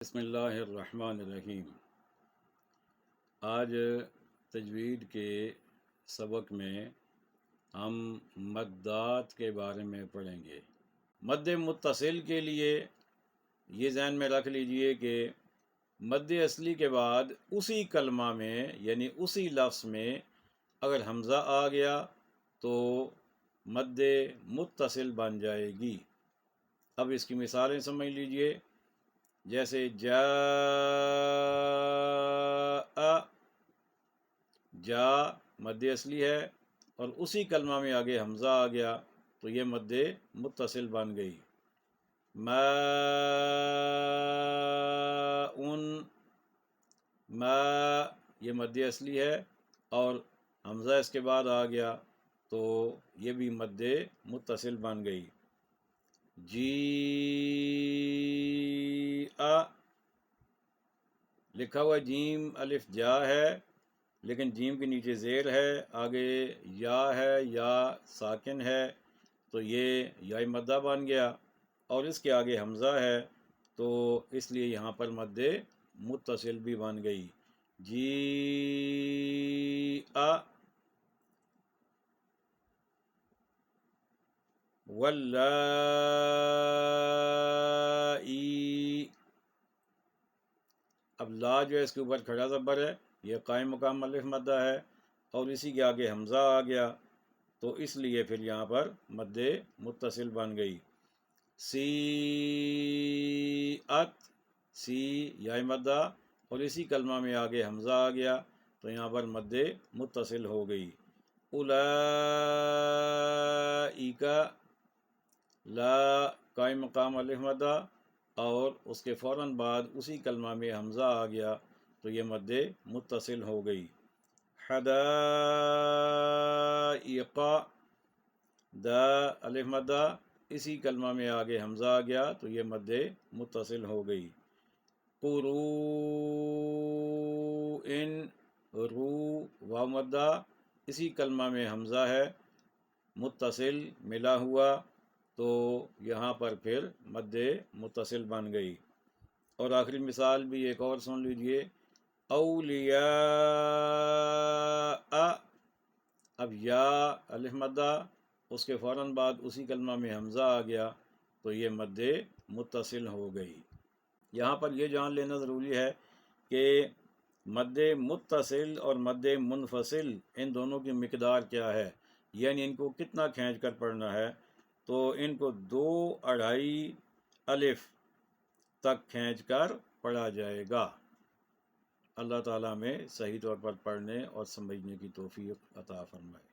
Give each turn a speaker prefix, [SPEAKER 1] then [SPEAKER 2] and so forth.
[SPEAKER 1] بسم اللہ الرحمن الرحیم۔ آج تجوید کے سبق میں ہم مدات کے بارے میں پڑھیں گے۔ مد متصل کے لیے یہ ذہن میں رکھ لیجئے کہ مد اصلی کے بعد اسی کلمہ میں یعنی اسی لفظ میں اگر حمزہ آ گیا تو مد متصل بن جائے گی۔ اب اس کی مثالیں سمجھ لیجئے، جیسے جا مد اصلی ہے اور اسی کلمہ میں آگے حمزہ آ گیا تو یہ مد متصل بن گئی۔ یہ مد اصلی ہے اور حمزہ اس کے بعد آ گیا تو یہ بھی مد متصل بن گئی۔ جی لکھا ہوا جیم الف جا ہے لیکن جیم کے نیچے زیر ہے، آگے یا ہے، یا ساکن ہے تو یہ یا مدہ بن گیا، اور اس کے آگے حمزہ ہے تو اس لیے یہاں پر مد متصل بھی بن گئی۔ جی واللائی، اب لا جو ہے اس کے اوپر کھڑا زبر ہے، یہ قائم مقام الف مدہ ہے اور اسی کے آگے حمزہ آ گیا تو اس لیے پھر یہاں پر مد متصل بن گئی۔ سی یا مدہ اور اسی کلمہ میں آگے حمزہ آ گیا تو یہاں پر مد متصل ہو گئی۔ اولئک، لا قائم مقام الف مدہ اور اس کے فوراً بعد اسی کلمہ میں حمزہ آ گیا تو یہ مد متصل ہو گئی۔ حدائق، دا الف مدہ اسی کلمہ میں آگے حمزہ آ گیا تو یہ مد متصل ہو گئی۔ قروء، رو واو مدہ اسی کلمہ میں حمزہ ہے متصل ملا ہوا تو یہاں پر پھر مد متصل بن گئی۔ اور آخری مثال بھی ایک اور سن لیجئے، اولیاء، اب یا الف مدہ اس کے فوراً بعد اسی کلمہ میں حمزہ آ گیا تو یہ مد متصل ہو گئی۔ یہاں پر یہ جان لینا ضروری ہے کہ مد متصل اور مد منفصل ان دونوں کی مقدار کیا ہے، یعنی ان کو کتنا کھینچ کر پڑھنا ہے، تو ان کو 2-2.5 الف تک کھینچ کر پڑھا جائے گا۔ اللہ تعالیٰ میں صحیح طور پر پڑھنے اور سمجھنے کی توفیق عطا فرمائے۔